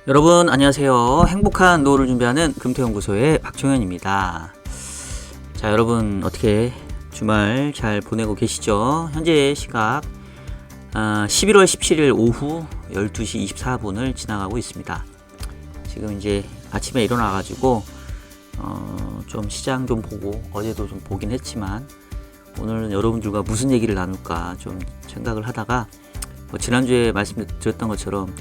여러분 안녕하세요. 행복한 노후를 준비하는 금태연구소의 박종현입니다. 자, 여러분 어떻게 주말 잘 보내고 계시죠? 현재 시각 11월 17일 오후 12시 24분을 지나가고 있습니다. 지금 이제 아침에 일어나가지고 좀 시장 좀 보고, 어제도 좀 보긴 했지만 오늘은 여러분들과 무슨 얘기를 나눌까 좀 생각을 하다가, 지난주에 말씀드렸던 것처럼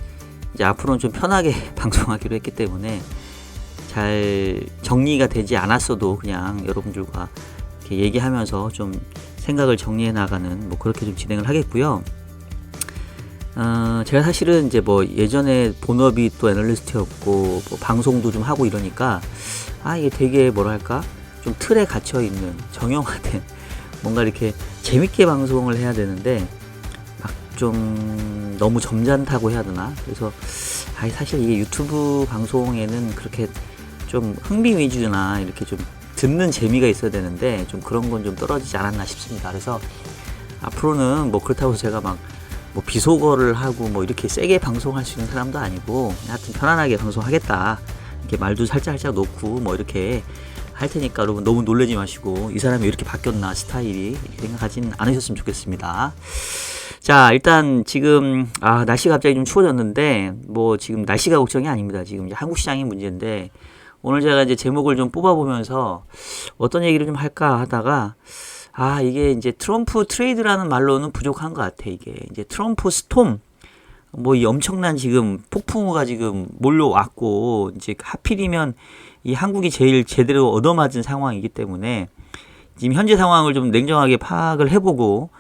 이제 앞으로는 좀 편하게 방송하기로 했기 때문에 잘 정리가 되지 않았어도 그냥 여러분들과 이렇게 얘기하면서 좀 생각을 정리해 나가는 그렇게 좀 진행을 하겠고요. 제가 사실은 이제 예전에 본업이 또 애널리스트였고 방송도 좀 하고 이러니까 이게 되게 뭐랄까 좀 틀에 갇혀 있는 정형화된 뭔가 이렇게 재밌게 방송을 해야 되는데 좀 너무 점잖다고 해야 되나? 그래서 사실 이게 유튜브 방송에는 그렇게 좀 흥미 위주나 이렇게 좀 듣는 재미가 있어야 되는데 좀 그런 건 좀 떨어지지 않았나 싶습니다. 그래서 앞으로는 그렇다고 제가 비속어를 하고 이렇게 세게 방송할 수 있는 사람도 아니고, 하여튼 편안하게 방송하겠다, 이렇게 말도 살짝 놓고 이렇게 할 테니까 여러분 너무 놀라지 마시고 이 사람이 왜 이렇게 바뀌었나 스타일이 이렇게 생각하진 않으셨으면 좋겠습니다. 자, 일단 지금 날씨가 갑자기 좀 추워졌는데 지금 날씨가 걱정이 아닙니다. 지금 이제 한국 시장이 문제인데, 오늘 제가 이제 제목을 좀 뽑아보면서 어떤 얘기를 좀 할까 하다가 이게 이제 트럼프 트레이드라는 말로는 부족한 것 같아. 이게 이제 트럼프 스톰, 이 엄청난 지금 폭풍우가 지금 몰려왔고, 이제 하필이면 이 한국이 제일 제대로 얻어맞은 상황이기 때문에 지금 현재 상황을 좀 냉정하게 파악을 해보고,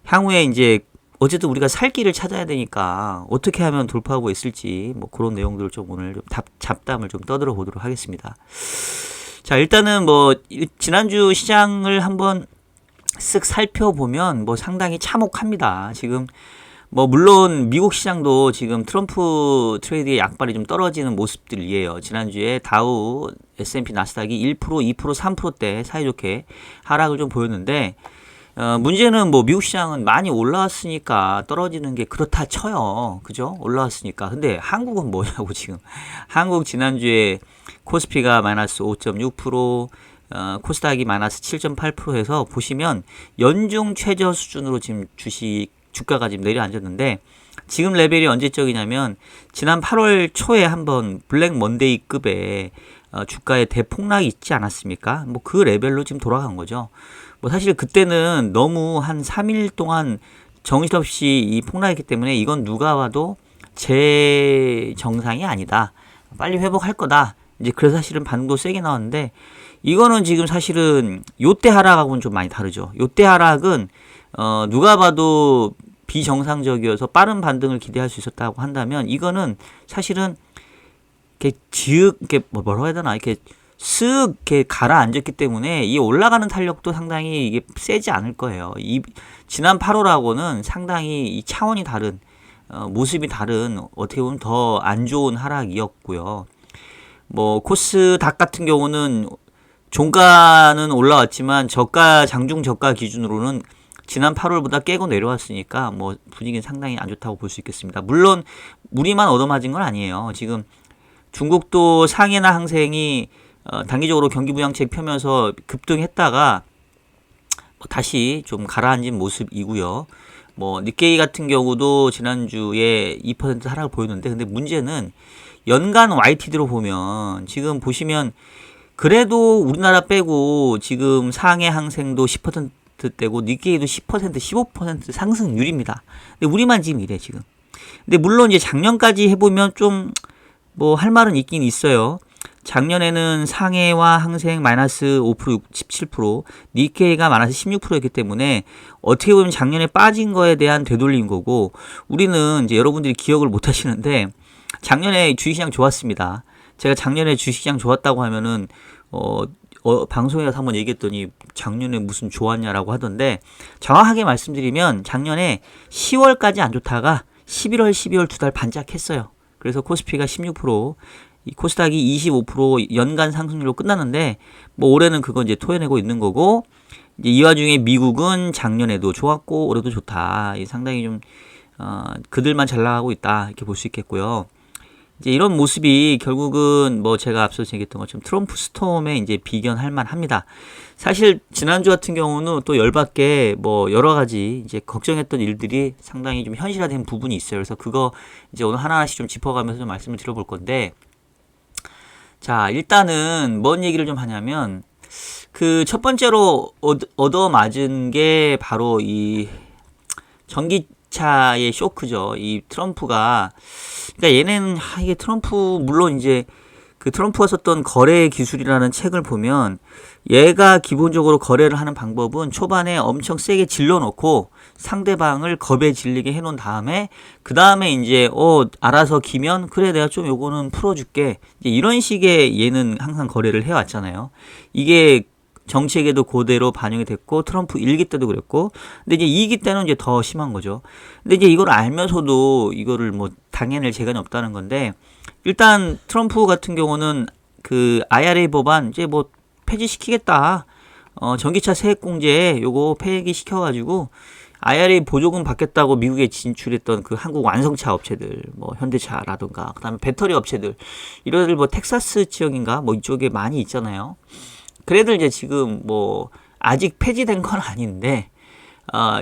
향후에 이제 어쨌든 우리가 살 길을 찾아야 되니까 어떻게 하면 돌파하고 있을지 그런 내용들을 좀 오늘 좀 잡담을 좀 떠들어 보도록 하겠습니다. 자, 일단은 지난주 시장을 한번 쓱 살펴보면 상당히 참혹합니다. 지금 물론 미국 시장도 지금 트럼프 트레이드의 약발이 좀 떨어지는 모습들이에요. 지난주에 다우, S&P, 나스닥이 1%, 2%, 3%대 사이좋게 하락을 좀 보였는데, 문제는 미국 시장은 많이 올라왔으니까 떨어지는 게 그렇다 쳐요. 그죠? 올라왔으니까. 근데 한국은 뭐냐고 지금. 한국 지난주에 코스피가 마이너스 5.6%, 코스닥이 마이너스 7.8% 해서 보시면 연중 최저 수준으로 지금 주가가 지금 내려앉았는데, 지금 레벨이 언제적이냐면 지난 8월 초에 한번 블랙 먼데이급의 주가의 대폭락이 있지 않았습니까? 그 레벨로 지금 돌아간 거죠. 사실 그때는 너무 한 3일 동안 정신없이 이 폭락했기 때문에 이건 누가 봐도 제 정상이 아니다, 빨리 회복할 거다, 이제 그래서 사실은 반응도 세게 나왔는데, 이거는 지금 사실은 요때 하락하고는 좀 많이 다르죠. 요때 하락은 누가 봐도 비정상적이어서 빠른 반등을 기대할 수 있었다고 한다면, 이거는 사실은 이렇게 뭐라고 해야 되나, 이렇게 쓱 이렇게 가라앉았기 때문에 이 올라가는 탄력도 상당히 이게 세지 않을 거예요. 지난 8월하고는 상당히 이 차원이 다른, 모습이 다른, 어떻게 보면 더 안 좋은 하락이었고요. 코스닥 같은 경우는 종가는 올라왔지만 장중 저가 기준으로는 지난 8월보다 깨고 내려왔으니까 분위기는 상당히 안 좋다고 볼 수 있겠습니다. 물론 우리만 얻어맞은 건 아니에요. 지금 중국도 상해나 항생이 단기적으로 경기부양책 펴면서 급등했다가 다시 좀 가라앉은 모습이고요. 니케이 같은 경우도 지난주에 2% 하락을 보였는데, 근데 문제는 연간 YTD로 보면 지금 보시면 그래도 우리나라 빼고 지금 상해 항생도 10%대고 니케이도 10%, 15% 상승률입니다. 근데 우리만 지금 이래 지금. 근데 물론 이제 작년까지 해보면 좀 할 말은 있긴 있어요. 작년에는 상해와 항생 마이너스 5%, 17%, 니케이가 마이너스 16%였기 때문에 어떻게 보면 작년에 빠진 거에 대한 되돌린 거고, 우리는 이제 여러분들이 기억을 못 하시는데 작년에 주식시장 좋았습니다. 제가 작년에 주식시장 좋았다고 하면은 방송에 가서 한번 얘기했더니 작년에 무슨 좋았냐라고 하던데, 정확하게 말씀드리면 작년에 10월까지 안 좋다가 11월, 12월 2달 반짝했어요. 그래서 코스피가 16%, 이 코스닥이 25% 연간 상승률로 끝났는데, 올해는 그거 이제 토해내고 있는 거고, 이제 이 와중에 미국은 작년에도 좋았고 올해도 좋다. 상당히 좀 그들만 잘 나가고 있다, 이렇게 볼 수 있겠고요. 이제 이런 모습이 결국은 뭐 제가 앞서 얘기했던 것처럼 트럼프 스톰에 이제 비견할 만합니다. 사실 지난주 같은 경우는 또 열받게 뭐 여러 가지 이제 걱정했던 일들이 상당히 좀 현실화된 부분이 있어요. 그래서 그거 이제 오늘 하나하나씩 좀 짚어가면서 좀 말씀을 드려볼 건데, 자, 일단은 뭔 얘기를 좀 하냐면, 그 첫 번째로 얻어맞은 게 바로 이 전기차의 쇼크죠. 이 트럼프가, 그러니까 얘는 이게 트럼프 물론 이제 그 트럼프가 썼던 거래 기술이라는 책을 보면 얘가 기본적으로 거래를 하는 방법은 초반에 엄청 세게 질러놓고 상대방을 겁에 질리게 해놓은 다음에 그 다음에 이제 알아서 기면 그래 내가 좀 요거는 풀어줄게 이제 이런 식의 얘는 항상 거래를 해왔잖아요. 이게 정책에도 그대로 반영이 됐고 트럼프 1기 때도 그랬고 근데 이제 2기 때는 이제 더 심한 거죠. 근데 이제 이걸 알면서도 이거를 뭐 당해낼 재간이 없다는 건데 일단 트럼프 같은 경우는 그 IRA 법안 이제 뭐 폐지시키겠다. 전기차 세액공제 요거 폐기시켜가지고 IRA 보조금 받겠다고 미국에 진출했던 그 한국 완성차 업체들, 뭐 현대차라든가 그다음에 배터리 업체들 이런 뭐 텍사스 지역인가 뭐 이쪽에 많이 있잖아요. 그래도 이제 지금 뭐 아직 폐지된 건 아닌데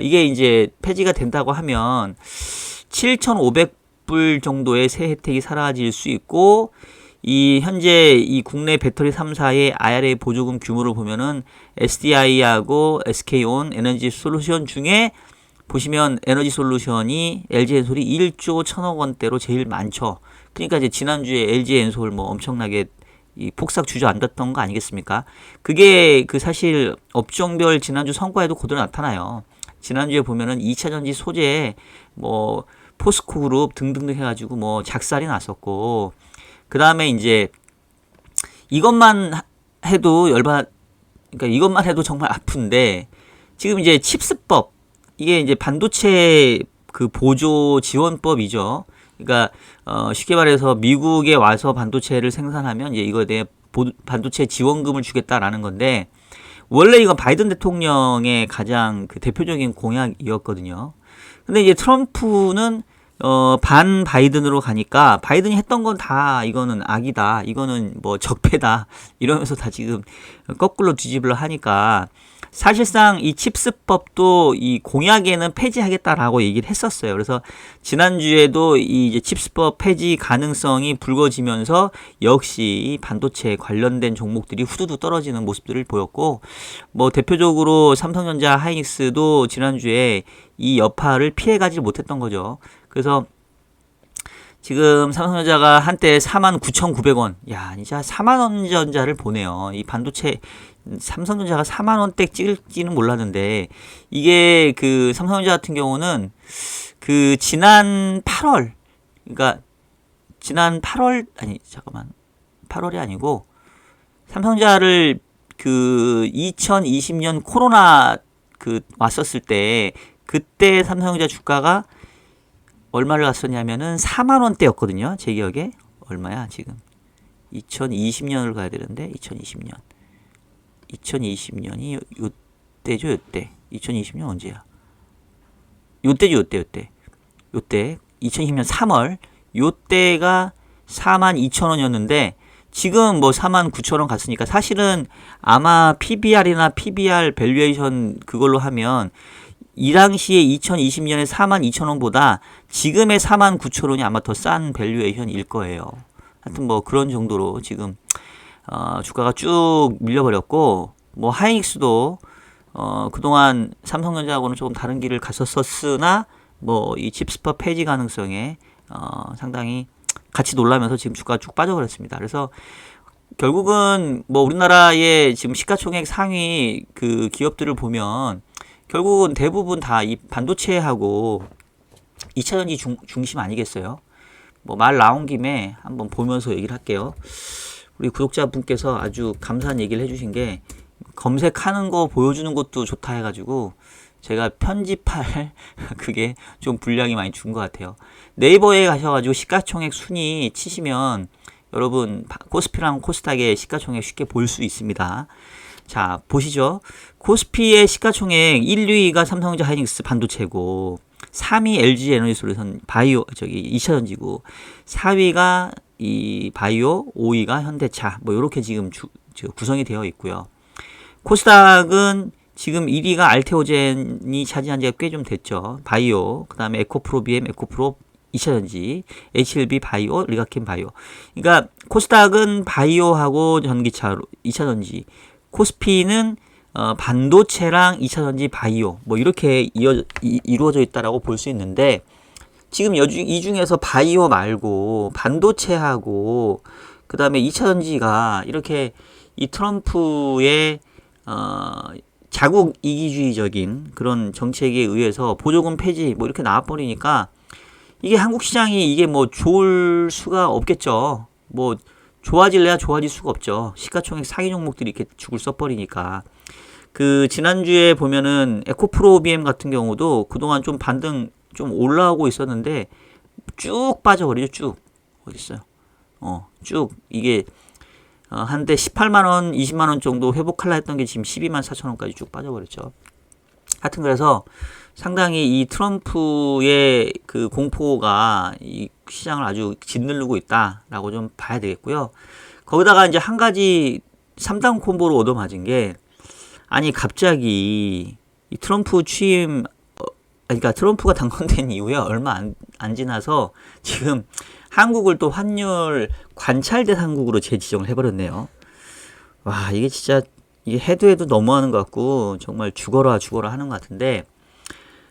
이게 이제 폐지가 된다고 하면 7,500불 정도의 세 혜택이 사라질 수 있고 이 현재 이 국내 배터리 3사의 IRA 보조금 규모를 보면은 SDI하고 SK온 에너지 솔루션 중에 보시면 에너지 솔루션이 LG엔솔이 1조 1천억 원대로 제일 많죠. 그러니까 이제 지난주에 LG엔솔 뭐 엄청나게 이 폭삭 주저앉았던 거 아니겠습니까? 그게 그 사실 업종별 지난주 성과에도 그대로 나타나요. 지난주에 보면은 2차전지 소재 뭐 포스코 그룹 등등등 해가지고 뭐 작살이 났었고 그 다음에 이제 이것만 해도 그러니까 이것만 해도 정말 아픈데 지금 이제 칩스법 이게 이제 반도체 그 보조 지원법이죠. 그러니까 쉽게 말해서 미국에 와서 반도체를 생산하면 이제 이거에 대해 반도체 지원금을 주겠다라는 건데 원래 이건 바이든 대통령의 가장 그 대표적인 공약이었거든요. 근데 이제 트럼프는 반 바이든으로 가니까 바이든이 했던 건 다 이거는 악이다. 이거는 뭐 적폐다. 이러면서 다 지금 거꾸로 뒤집으려 하니까 사실상 이 칩스법도 이 공약에는 폐지하겠다라고 얘기를 했었어요. 그래서 지난주에도 이 이제 칩스법 폐지 가능성이 불거지면서 역시 반도체 관련된 종목들이 후두두 떨어지는 모습들을 보였고 뭐 대표적으로 삼성전자 하이닉스도 지난주에 이 여파를 피해가지 못했던 거죠. 그래서 지금 삼성전자가 한때 49,900원. 야, 진짜 4만원 전자를 보네요. 이 반도체 삼성전자가 4만원대 찍을지는 몰랐는데 이게 그 삼성전자 같은 경우는 그 지난 8월 그러니까 지난 8월 아니 잠깐만 8월이 아니고 삼성전자를 그 2020년 코로나 그 왔었을 때 그때 삼성전자 주가가 얼마를 갔었냐면은 4만원대였거든요. 제 기억에 얼마야 지금 2020년으로 가야 되는데 2020년이 요때죠. 요때 2020년 언제야? 요때죠. 요때 2020년 3월 요때가 42,000원이었는데 지금 뭐 49,000원 갔으니까 사실은 아마 PBR이나 PBR 밸류에이션 그걸로 하면 이 당시에 2020년에 42,000원보다 지금의 49,000원이 아마 더 싼 밸류에이션일 거예요. 하여튼 뭐 그런 정도로 지금 주가가 쭉 밀려버렸고 뭐 하이닉스도 그동안 삼성전자하고는 조금 다른 길을 갔었으나 뭐 이 칩스법 폐지 가능성에 상당히 같이 놀라면서 지금 주가가 쭉 빠져버렸습니다. 그래서 결국은 뭐 우리나라의 지금 시가총액 상위 그 기업들을 보면 결국은 대부분 다 이 반도체하고 2차전지 중심 아니겠어요? 뭐 말 나온 김에 한번 보면서 얘기를 할게요. 우리 구독자분께서 아주 감사한 얘기를 해주신 게 검색하는 거 보여주는 것도 좋다 해가지고 제가 편집할 그게 좀 분량이 많이 준 것 같아요. 네이버에 가셔가지고 시가총액 순위 치시면 여러분 코스피랑 코스닥의 시가총액 쉽게 볼 수 있습니다. 자 보시죠. 코스피의 시가총액 1, 2위가 삼성전자 하이닉스 반도체고 3위 LG 에너지 솔루션 바이오 2차전지고 4위가 이 바이오, 5위가 현대차, 뭐 이렇게 지금 구성이 되어 있고요. 코스닥은 지금 1위가 알테오젠이 차지한 지가 꽤 좀 됐죠. 바이오, 그 다음에 에코프로 BM, 에코프로 2차전지, HLB 바이오, 리가킨 바이오. 그러니까 코스닥은 바이오하고 전기차로 2차전지, 코스피는 반도체랑 2차전지 바이오, 뭐 이렇게 이루어져 있다라고 볼 수 있는데, 지금 이 중에서 바이오 말고 반도체하고 그 다음에 2차전지가 이렇게 이 트럼프의 자국 이기주의적인 그런 정책에 의해서 보조금 폐지 뭐 이렇게 나와버리니까 이게 한국 시장이 이게 뭐 좋을 수가 없겠죠. 뭐 좋아질래야 좋아질 수가 없죠. 시가총액 상위 종목들이 이렇게 죽을 써버리니까. 그 지난주에 보면은 에코프로 BM 같은 경우도 그동안 좀 반등 좀 올라오고 있었는데 쭉 빠져버리죠. 쭉 어딨어요? 쭉 이게 한때 18만원, 20만원 정도 회복할라 했던 게 지금 12만 4천원까지 쭉 빠져버렸죠. 하여튼 그래서 상당히 이 트럼프의 그 공포가 이 시장을 아주 짓누르고 있다라고 좀 봐야 되겠고요. 거기다가 이제 한 가지 3단 콤보로 얻어맞은 게, 아니 갑자기 이 트럼프 취임, 그러니까 트럼프가 당선된 이후에 얼마 안 지나서 지금 한국을 또 환율 관찰 대상국으로 재지정을 해버렸네요. 와, 이게 진짜 이게 해도 너무하는 것 같고 정말 죽어라 하는 것 같은데,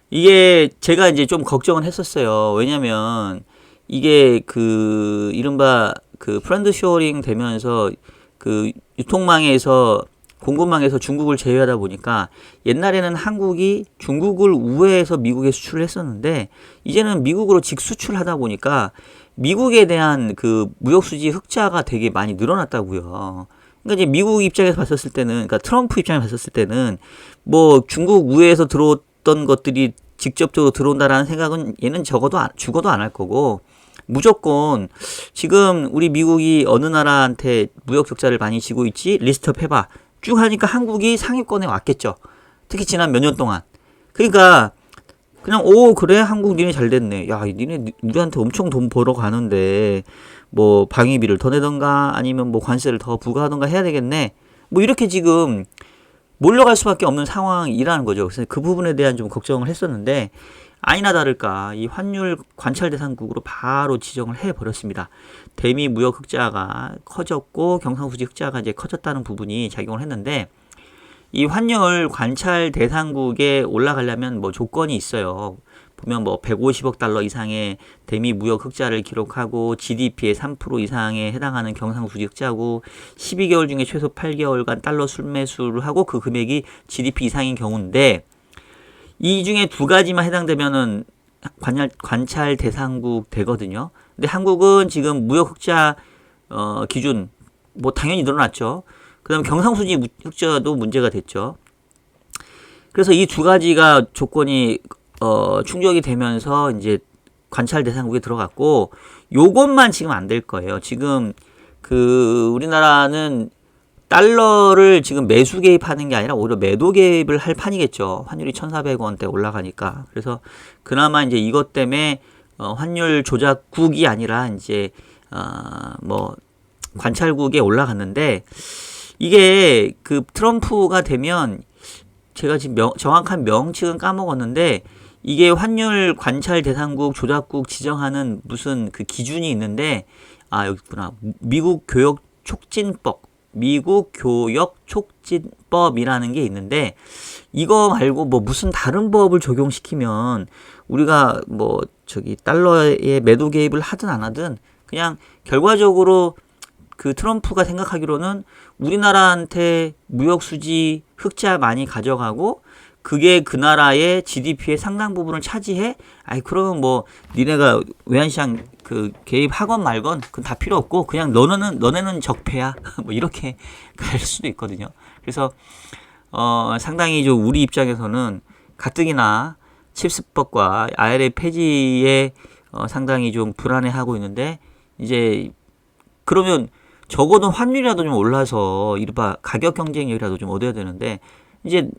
이게 제가 이제 좀 걱정은 했었어요. 왜냐면 이게 그 이른바 그 프렌드 쇼어링 되면서 그 유통망에서 공급망에서 중국을 제외하다 보니까 옛날에는 한국이 중국을 우회해서 미국에 수출을 했었는데 이제는 미국으로 직수출하다 보니까 미국에 대한 그 무역수지 흑자가 되게 많이 늘어났다고요. 그러니까 이제 미국 입장에서 봤었을 때는, 그러니까 트럼프 입장에서 봤었을 때는 뭐 중국 우회에서 들어왔던 것들이 직접적으로 들어온다라는 생각은 얘는 죽어도 안 할 거고, 무조건 지금 우리 미국이 어느 나라한테 무역 적자를 많이 지고 있지? 리스트업 해봐. 쭉 하니까 한국이 상위권에 왔겠죠. 특히 지난 몇 년 동안. 그러니까 그냥 그래 한국 니네 잘 됐네. 야 니네 우리한테 엄청 돈 벌어 가는데 뭐 방위비를 더 내던가 아니면 뭐 관세를 더 부과하던가 해야 되겠네. 뭐 이렇게 지금 몰려갈 수밖에 없는 상황이라는 거죠. 그래서 그 부분에 대한 좀 걱정을 했었는데, 아니나 다를까 이 환율 관찰 대상국으로 바로 지정을 해버렸습니다. 대미 무역 흑자가 커졌고 경상수지 흑자가 이제 커졌다는 부분이 작용을 했는데, 이 환율 관찰 대상국에 올라가려면 뭐 조건이 있어요. 보면 뭐 150억 달러 이상의 대미 무역 흑자를 기록하고 GDP의 3% 이상에 해당하는 경상수지 흑자고 12개월 중에 최소 8개월간 달러 순매수를 하고 그 금액이 GDP 이상인 경우인데, 이 중에 두 가지만 해당되면은 관찰 대상국 되거든요. 근데 한국은 지금 무역 흑자 기준 뭐 당연히 늘어났죠. 그다음에 경상수지 흑자도 문제가 됐죠. 그래서 이 두 가지가 조건이 충족이 되면서 이제 관찰 대상국에 들어갔고, 요것만 지금 안 될 거예요. 지금 그 우리나라는 달러를 지금 매수 개입하는 게 아니라 오히려 매도 개입을 할 판이겠죠. 환율이 1,400원대 올라가니까. 그래서 그나마 이제 이것 때문에 환율 조작국이 아니라 이제 뭐 관찰국에 올라갔는데, 이게 그 트럼프가 되면 제가 지금 정확한 명칭은 까먹었는데, 이게 환율 관찰 대상국 조작국 지정하는 무슨 그 기준이 있는데, 여기 있구나. 미국 교역 촉진법이라는 게 있는데, 이거 말고 뭐 무슨 다른 법을 적용시키면 우리가 뭐 달러에 매도 개입을 하든 안 하든 그냥 결과적으로 그 트럼프가 생각하기로는 우리나라한테 무역 수지 흑자 많이 가져가고 그게 그 나라의 GDP의 상당 부분을 차지해. 그러면 뭐 니네가 외환시장 그 개입하건 말건 그건 다 필요 없고 그냥 너네는 적폐야. 뭐 이렇게 갈 수도 있거든요. 그래서 상당히 좀 우리 입장에서는 가뜩이나 칩스법과 IRA 폐지에 상당히 좀 불안해하고 있는데, 이제 그러면 적어도 환율이라도 좀 올라서 이른바 가격 경쟁력이라도 좀 얻어야 되는데, 이제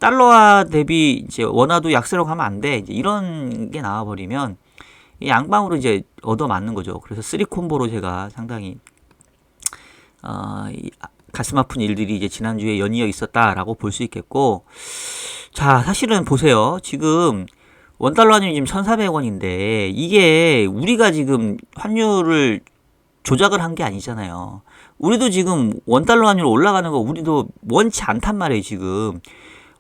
달러화 대비 이제 원화도 약세로 가면 안 돼. 이제 이런 게 나와버리면 이 양방으로 이제 얻어맞는 거죠. 그래서 3콤보로 제가 상당히 가슴 아픈 일들이 이제 지난주에 연이어 있었다라고 볼 수 있겠고, 자, 사실은 보세요. 지금 원달러 환율이 지금 1,400원인데 이게 우리가 지금 환율을 조작을 한 게 아니잖아요. 우리도 지금 원달러 환율 올라가는 거 우리도 원치 않단 말이에요, 지금.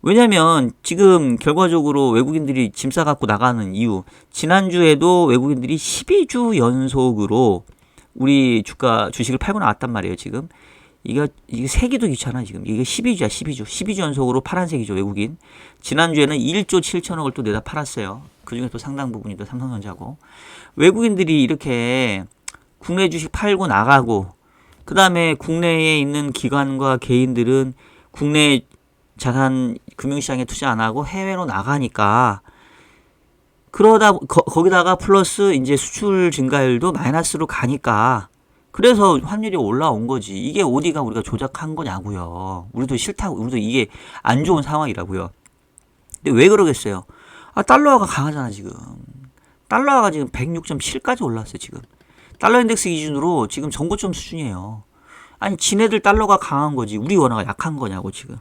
왜냐면 지금 결과적으로 외국인들이 짐 싸갖고 나가는 이유, 지난주에도 외국인들이 12주 연속으로 우리 주식을 팔고 나왔단 말이에요, 지금. 이게 세기도 귀찮아, 지금. 이게 12주야, 12주. 12주 연속으로 파란색이죠, 외국인. 지난주에는 1조 7천억을 또 내다 팔았어요. 그 중에 또 상당 부분이 또 삼성전자고. 외국인들이 이렇게 국내 주식 팔고 나가고, 그 다음에 국내에 있는 기관과 개인들은 국내 자산 금융시장에 투자 안 하고 해외로 나가니까, 그러다 거기다가 플러스 이제 수출 증가율도 마이너스로 가니까, 그래서 환율이 올라온 거지. 이게 어디가 우리가 조작한 거냐고요. 우리도 싫다고, 우리도 이게 안 좋은 상황이라고요. 근데 왜 그러겠어요? 달러화가 강하잖아, 지금. 달러화가 지금 106.7까지 올랐어요, 지금. 달러 인덱스 기준으로 지금 전고점 수준이에요. 아니, 지네들 달러가 강한 거지. 우리 원화가 약한 거냐고, 지금.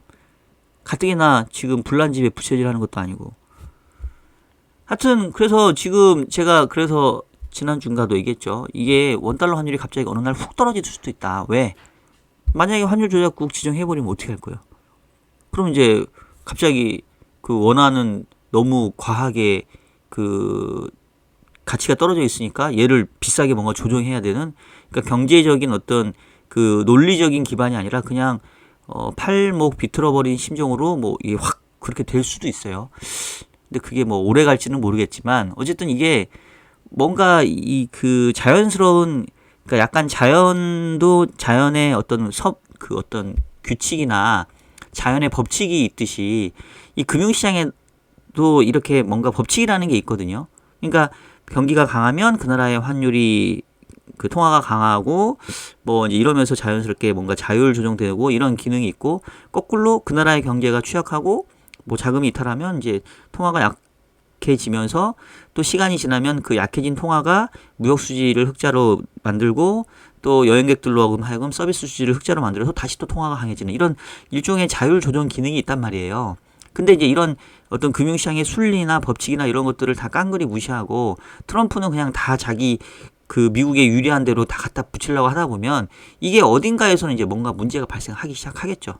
가뜩이나 지금 불난집에 부채질하는 것도 아니고. 하여튼 그래서 지금 제가 그래서 지난주인가도 얘기했죠. 이게 원달러 환율이 갑자기 어느 날 훅 떨어질 수도 있다. 왜? 만약에 환율 조작국 지정해버리면 어떻게 할 거예요? 그럼 이제 갑자기 그 원화는 너무 과하게 그 가치가 떨어져 있으니까 얘를 비싸게 뭔가 조정해야 되는, 그러니까 경제적인 어떤 그 논리적인 기반이 아니라 그냥 팔목 비틀어버린 심정으로 뭐 이게 확 그렇게 될 수도 있어요. 근데 그게 뭐 오래 갈지는 모르겠지만 어쨌든 이게 뭔가 이 그 자연스러운, 그러니까 약간 자연의 어떤 그 어떤 규칙이나 자연의 법칙이 있듯이 이 금융시장에도 이렇게 뭔가 법칙이라는 게 있거든요. 그러니까 경기가 강하면 그 나라의 환율이 그 통화가 강하고 뭐 이제 이러면서 자연스럽게 뭔가 자율 조정되고 이런 기능이 있고, 거꾸로 그 나라의 경제가 취약하고 뭐 자금이 이탈하면 이제 통화가 약해지면서 또 시간이 지나면 그 약해진 통화가 무역 수지를 흑자로 만들고 또 여행객들로 하여금 서비스 수지를 흑자로 만들어서 다시 또 통화가 강해지는 이런 일종의 자율 조정 기능이 있단 말이에요. 근데 이제 이런 어떤 금융시장의 순리나 법칙이나 이런 것들을 다 깡그리 무시하고 트럼프는 그냥 다 자기 그 미국에 유리한 대로 다 갖다 붙이려고 하다 보면 이게 어딘가에서는 이제 뭔가 문제가 발생하기 시작하겠죠.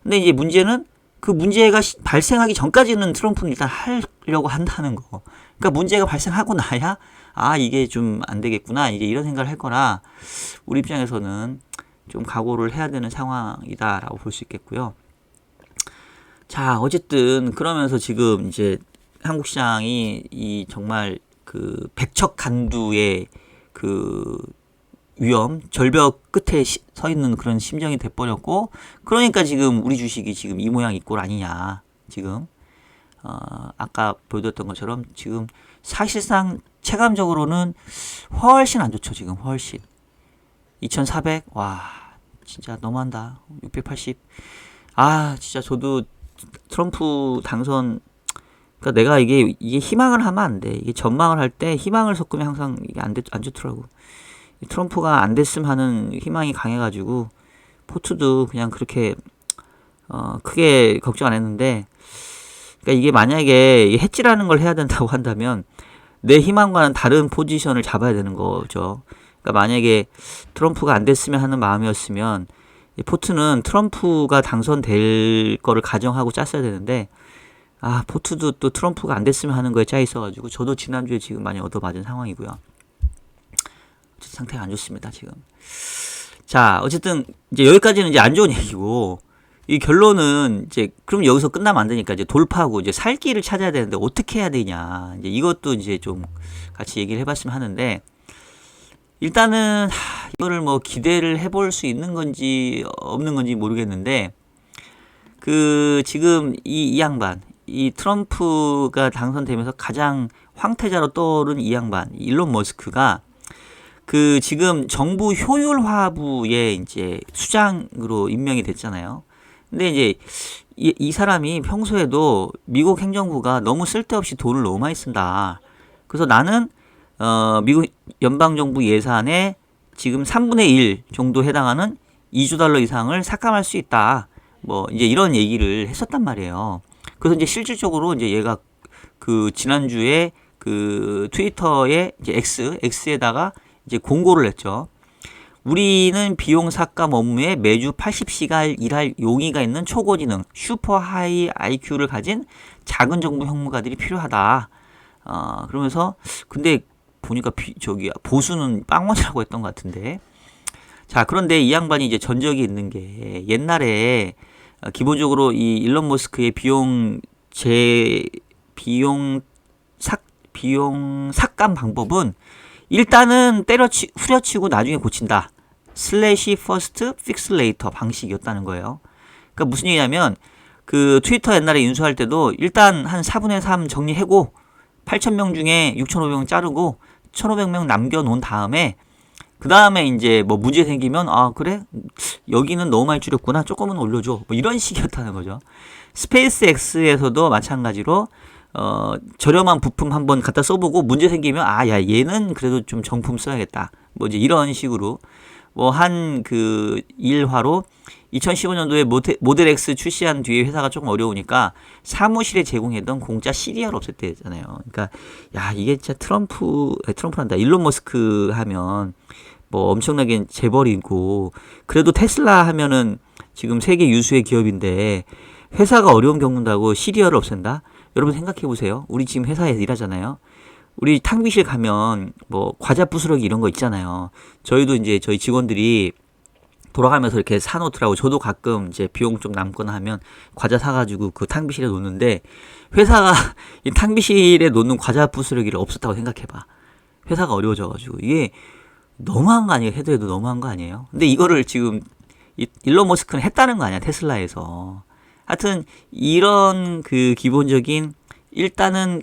근데 이제 문제는 그 문제가 발생하기 전까지는 트럼프는 일단 하려고 한다는 거. 그러니까 문제가 발생하고 나야 이게 좀 안 되겠구나, 이제 이런 생각을 할 거라 우리 입장에서는 좀 각오를 해야 되는 상황이다라고 볼 수 있겠고요. 자, 어쨌든 그러면서 지금 이제 한국 시장이 이 정말 그 백척간두의 그 위험, 절벽 끝에 서 있는 그런 심정이 돼버렸고, 그러니까 지금 우리 주식이 지금 이 모양 이 꼴 아니냐, 지금. 아까 보여드렸던 것처럼 지금 사실상 체감적으로는 훨씬 안 좋죠, 지금 훨씬. 2400, 와, 진짜 너무한다. 680. 진짜 저도 트럼프 당선, 그러니까 내가 이게 희망을 하면 안 돼. 이게 전망을 할 때 희망을 섞으면 항상 이게 안 좋더라고. 트럼프가 안 됐으면 하는 희망이 강해가지고 포트도 그냥 그렇게 크게 걱정 안 했는데, 그러니까 이게 만약에 해지라는 걸 해야 된다고 한다면 내 희망과는 다른 포지션을 잡아야 되는 거죠. 그러니까 만약에 트럼프가 안 됐으면 하는 마음이었으면 이 포트는 트럼프가 당선될 거를 가정하고 짰어야 되는데, 포트도 또 트럼프가 안 됐으면 하는 거에 짜 있어가지고 저도 지난주에 지금 많이 얻어맞은 상황이고요. 상태가 안 좋습니다, 지금. 자, 어쨌든 이제 여기까지는 이제 안 좋은 얘기고, 이 결론은 이제 그럼 여기서 끝나면 안 되니까 이제 돌파하고 이제 살 길을 찾아야 되는데 어떻게 해야 되냐, 이제 이것도 이제 좀 같이 얘기를 해봤으면 하는데, 일단은 이거를 뭐 기대를 해볼 수 있는 건지 없는 건지 모르겠는데, 그 지금 이 양반, 이 트럼프가 당선되면서 가장 황태자로 떠오른 이 양반 일론 머스크가 그 지금 정부 효율화부에 이제 수장으로 임명이 됐잖아요. 근데 이제 이 사람이 평소에도 미국 행정부가 너무 쓸데없이 돈을 너무 많이 쓴다, 그래서 나는 미국 연방정부 예산의 지금 3분의 1 정도 해당하는 2조 달러 이상을 삭감할 수 있다. 뭐 이제 이런 얘기를 했었단 말이에요. 그래서 이제 실질적으로 이제 얘가 그 지난주에 그 트위터에 이제 X에다가 이제 공고를 했죠. 우리는 비용 삭감 업무에 매주 80시간 일할 용의가 있는 초고지능 슈퍼 하이 IQ를 가진 작은 정부 형무가들이 필요하다. 그러면서 근데 보니까 저기 보수는 빵원이라고 했던 것 같은데. 자, 그런데 이 양반이 이제 전적이 있는 게 옛날에 기본적으로 이 일론 머스크의 비용 삭감 방법은 일단은 후려치고 나중에 고친다. 슬래시 퍼스트 픽스 레이터 방식이었다는 거예요. 그러니까 무슨 얘기냐면 그 트위터 옛날에 인수할 때도 일단 한 4분의 3 정리하고 8,000명 중에 6,500명 자르고 1,500명 남겨놓은 다음에 그 다음에 이제 뭐 문제 생기면 그래 여기는 너무 많이 줄였구나 조금은 올려줘 뭐 이런 식이었다는 거죠. 스페이스 X에서도 마찬가지로 저렴한 부품 한번 갖다 써보고 문제 생기면 야 얘는 그래도 좀 정품 써야겠다 뭐 이제 이런 식으로 뭐 한 그 일화로 2015년도에 모델 X 출시한 뒤에 회사가 조금 어려우니까 사무실에 제공했던 공짜 CDR 없앴대잖아요. 그러니까 야 이게 진짜 트럼프란다. 일론 머스크 하면 뭐 엄청나게 재벌이고 그래도 테슬라 하면은 지금 세계 유수의 기업인데 회사가 어려움 겪는다고 CDR을 없앤다? 여러분 생각해 보세요. 우리 지금 회사에서 일하잖아요. 우리 탕비실 가면 뭐 과자 부스러기 이런 거 있잖아요. 저희도 이제 저희 직원들이 돌아가면서 이렇게 사놓더라고. 저도 가끔 이제 비용 좀 남거나 하면 과자 사가지고 그 탕비실에 놓는데 회사가 이 탕비실에 놓는 과자 부스러기를 없었다고 생각해봐. 회사가 어려워져가지고 이게 너무한 거 아니에요? 해도 너무한 거 아니에요? 근데 이거를 지금 일론 머스크는 했다는 거 아니야? 테슬라에서. 하여튼 이런 그 기본적인 일단은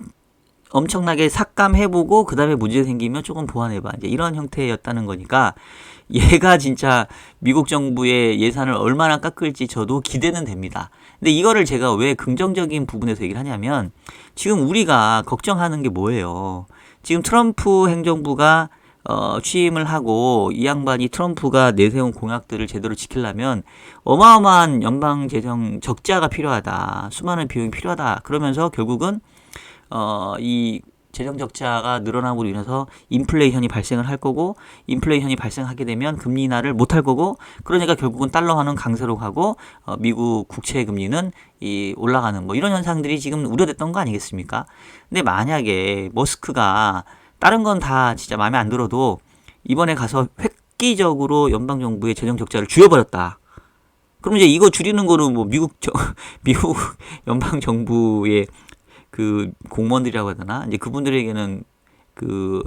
엄청나게 삭감해보고 그 다음에 문제 생기면 조금 보완해봐. 이제 이런 형태였다는 거니까 얘가 진짜 미국 정부의 예산을 얼마나 깎을지 저도 기대는 됩니다. 근데 이거를 제가 왜 긍정적인 부분에서 얘기를 하냐면 지금 우리가 걱정하는 게 뭐예요. 지금 트럼프 행정부가 취임을 하고 이 양반이 트럼프가 내세운 공약들을 제대로 지키려면 어마어마한 연방 재정 적자가 필요하다. 수많은 비용이 필요하다. 그러면서 결국은 이 재정 적자가 늘어남으로 인해서 인플레이션이 발생을 할 거고 인플레이션이 발생하게 되면 금리 인하를 못 할 거고 그러니까 결국은 달러화는 강세로 가고 미국 국채 금리는 올라가는 뭐 이런 현상들이 지금 우려됐던 거 아니겠습니까? 근데 만약에 머스크가 다른 건 다 진짜 마음에 안 들어도 이번에 가서 획기적으로 연방 정부의 재정 적자를 줄여버렸다. 그럼 이제 이거 줄이는 거는 뭐 미국 연방 정부의 그 공무원들이라고 해야 되나? 이제 그분들에게는 그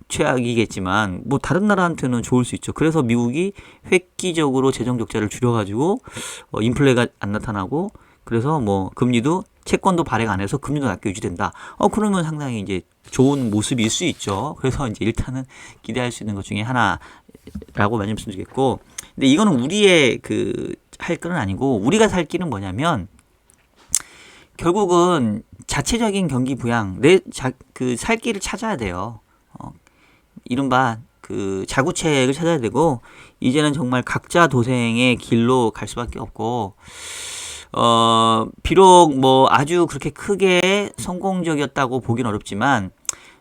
최악이겠지만 뭐 다른 나라한테는 좋을 수 있죠. 그래서 미국이 획기적으로 재정 적자를 줄여가지고 인플레가 안 나타나고 그래서 뭐 금리도 채권도 발행 안 해서 금리도 낮게 유지된다. 그러면 상당히 이제 좋은 모습일 수 있죠. 그래서 이제 일단은 기대할 수 있는 것 중에 하나라고 말씀드리겠고, 근데 이거는 우리의 할 거는 아니고 우리가 살 길은 뭐냐면 결국은 자체적인 경기 부양, 살 길을 찾아야 돼요. 이른바 자구책을 찾아야 되고, 이제는 정말 각자 도생의 길로 갈 수밖에 없고, 비록 뭐 아주 그렇게 크게 성공적이었다고 보긴 어렵지만,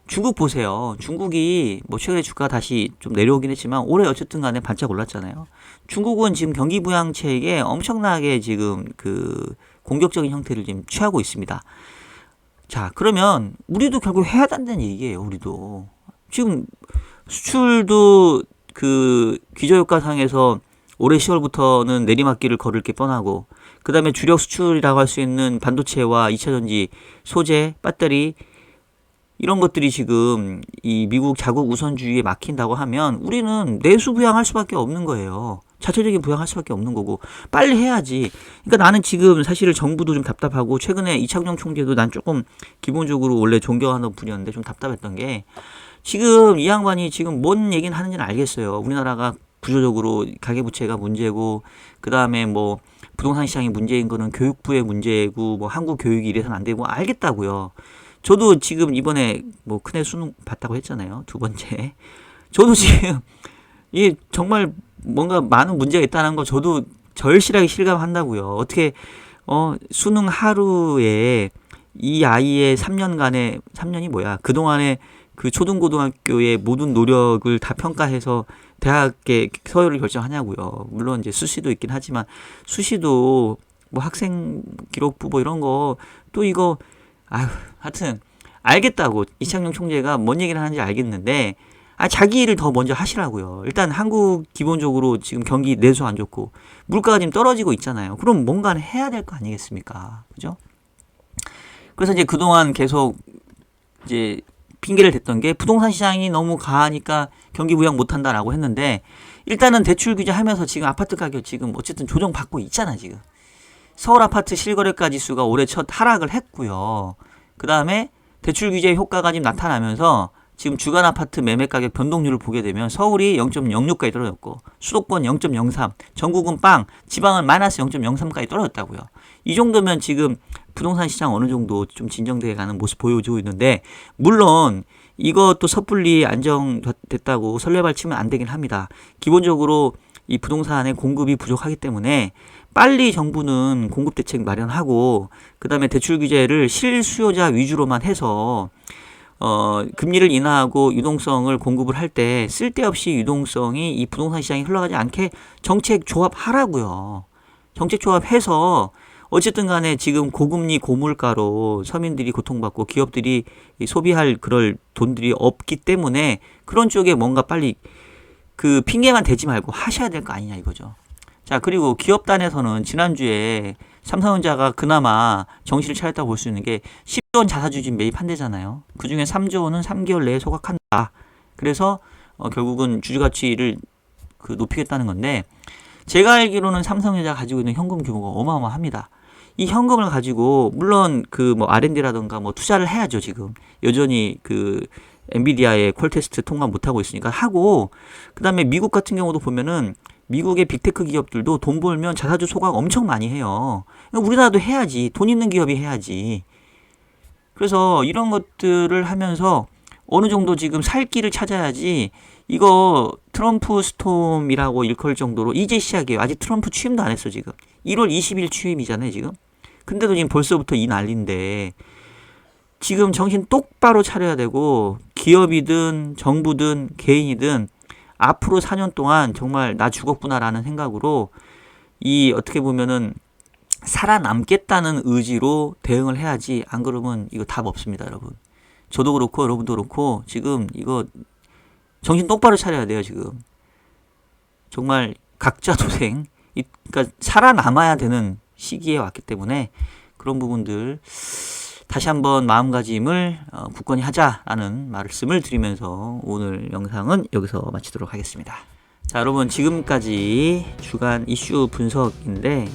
중국 보세요. 중국이 뭐 최근에 주가 다시 좀 내려오긴 했지만, 올해 어쨌든 간에 반짝 올랐잖아요. 중국은 지금 경기 부양책에 엄청나게 지금 공격적인 형태를 지금 취하고 있습니다. 자, 그러면 우리도 결국 해야 된다는 얘기예요. 우리도 지금 수출도 기저효과상에서 올해 10월부터는 내리막길을 걸을 게 뻔하고, 그 다음에 주력 수출이라고 할 수 있는 반도체와 2차전지, 소재, 배터리 이런 것들이 지금 이 미국 자국 우선주의에 막힌다고 하면 우리는 내수 부양할 수밖에 없는 거예요. 자체적인 부양할 수밖에 없는 거고 빨리 해야지. 그러니까 나는 지금 사실 정부도 좀 답답하고, 최근에 이창용 총재도 난 조금 기본적으로 원래 존경하는 분이었는데 좀 답답했던 게, 지금 이 양반이 지금 뭔 얘기는 하는지는 알겠어요. 우리나라가 구조적으로 가계부채가 문제고, 그 다음에 뭐 부동산 시장이 문제인 거는 교육부의 문제고, 뭐 한국 교육이 이래서는 안 되고 알겠다고요. 저도 지금 이번에 뭐 큰애 수능 봤다고 했잖아요. 두 번째. 저도 지금 이게 정말 뭔가 많은 문제가 있다는 거 저도 절실하게 실감한다고요. 어떻게 수능 하루에 이 아이의 3년간의 3년이 뭐야? 그동안에 그 초등고등학교의 모든 노력을 다 평가해서 대학에 서열을 결정하냐고요. 물론 이제 수시도 있긴 하지만 수시도 뭐 학생 기록부 뭐 이런 거 또 이거 하여튼 알겠다고 이창용 총재가 뭔 얘기를 하는지 알겠는데 자기 일을 더 먼저 하시라고요. 일단 한국 기본적으로 지금 경기 내수 안 좋고 물가가 지금 떨어지고 있잖아요. 그럼 뭔가는 해야 될 거 아니겠습니까? 그죠? 그래서 이제 그동안 계속 이제 핑계를 댔던 게 부동산 시장이 너무 가하니까 경기 부양 못 한다라고 했는데 일단은 대출 규제 하면서 지금 아파트 가격 지금 어쨌든 조정받고 있잖아, 지금. 서울 아파트 실거래가 지수가 올해 첫 하락을 했고요. 그 다음에 대출 규제 효과가 지금 나타나면서 지금 주간 아파트 매매 가격 변동률을 보게 되면 서울이 0.06까지 떨어졌고 수도권 0.03, 전국은 빵, 지방은 마이너스 0.03까지 떨어졌다고요. 이 정도면 지금 부동산 시장 어느 정도 좀 진정돼 가는 모습 보여주고 있는데 물론 이것도 섣불리 안정됐다고 설레발 치면 안 되긴 합니다. 기본적으로 이 부동산의 공급이 부족하기 때문에 빨리 정부는 공급 대책 마련하고 그다음에 대출 규제를 실수요자 위주로만 해서 금리를 인하하고 유동성을 공급을 할 때 쓸데없이 유동성이 이 부동산 시장에 흘러가지 않게 정책 조합하라고요. 정책 조합해서 어쨌든 간에 지금 고금리 고물가로 서민들이 고통받고 기업들이 소비할 그럴 돈들이 없기 때문에 그런 쪽에 뭔가 빨리 그 핑계만 대지 말고 하셔야 될 거 아니냐 이거죠. 자, 그리고 기업단에서는 지난주에 삼성전자가 그나마 정신을 차렸다고 볼 수 있는 게 10조 원 자사주 지금 매입한대잖아요. 그중에 3조 원은 3개월 내에 소각한다. 그래서 결국은 주주가치를 높이겠다는 건데 제가 알기로는 삼성전자가 가지고 있는 현금 규모가 어마어마합니다. 이 현금을 가지고 물론 뭐 R&D라든가 뭐 투자를 해야죠. 지금 여전히 엔비디아의 퀄테스트 통과 못하고 있으니까 하고 그다음에 미국 같은 경우도 보면은 미국의 빅테크 기업들도 돈 벌면 자사주 소각 엄청 많이 해요. 우리나라도 해야지. 돈 있는 기업이 해야지. 그래서 이런 것들을 하면서 어느 정도 지금 살 길을 찾아야지 이거 트럼프 스톰이라고 일컬 정도로 이제 시작이에요. 아직 트럼프 취임도 안 했어 지금. 1월 20일 취임이잖아요 지금. 근데도 지금 벌써부터 이 난리인데 지금 정신 똑바로 차려야 되고 기업이든 정부든 개인이든 앞으로 4년 동안 정말 나 죽었구나라는 생각으로 어떻게 보면은 살아남겠다는 의지로 대응을 해야지 안 그러면 이거 답 없습니다 여러분. 저도 그렇고 여러분도 그렇고 지금 이거 정신 똑바로 차려야 돼요 지금. 정말 각자 도생 그러니까 살아남아야 되는 시기에 왔기 때문에 그런 부분들 다시 한번 마음가짐을 굳건히 하자라는 말씀을 드리면서 오늘 영상은 여기서 마치도록 하겠습니다. 자, 여러분 지금까지 주간 이슈 분석인데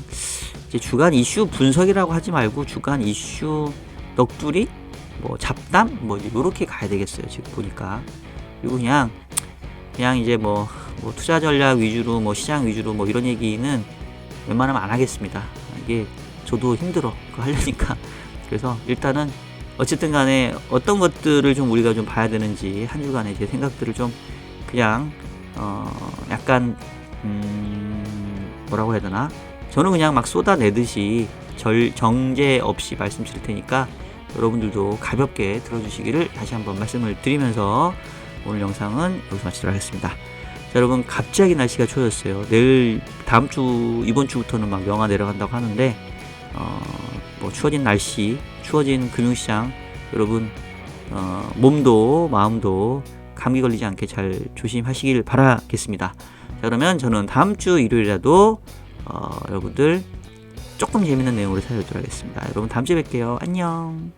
이제 주간 이슈 분석이라고 하지 말고 주간 이슈 넋두리 뭐 잡담 뭐 이렇게 가야 되겠어요. 지금 보니까 그리고 그냥 이제 뭐 투자 전략 위주로 뭐 시장 위주로 뭐 이런 얘기는 웬만하면 안 하겠습니다. 이게 저도 힘들어 그거 하려니까. 그래서 일단은 어쨌든 간에 어떤 것들을 좀 우리가 좀 봐야 되는지 한 주간의 제 생각들을 좀 그냥 약간 뭐라고 해야 되나 저는 그냥 막 쏟아내듯이 정제 없이 말씀드릴 테니까 여러분들도 가볍게 들어주시기를 다시 한번 말씀을 드리면서 오늘 영상은 여기서 마치도록 하겠습니다. 자, 여러분 갑자기 날씨가 추워졌어요. 내일 다음 주 이번 주부터는 막 영하 내려간다고 하는데 뭐 추워진 날씨, 추워진 금융시장 여러분 몸도 마음도 감기 걸리지 않게 잘 조심하시길 바라겠습니다. 자, 그러면 저는 다음 주 일요일이라도 여러분들 조금 재밌는 내용으로 찾아뵙도록 하겠습니다. 여러분 다음 주에 뵐게요. 안녕.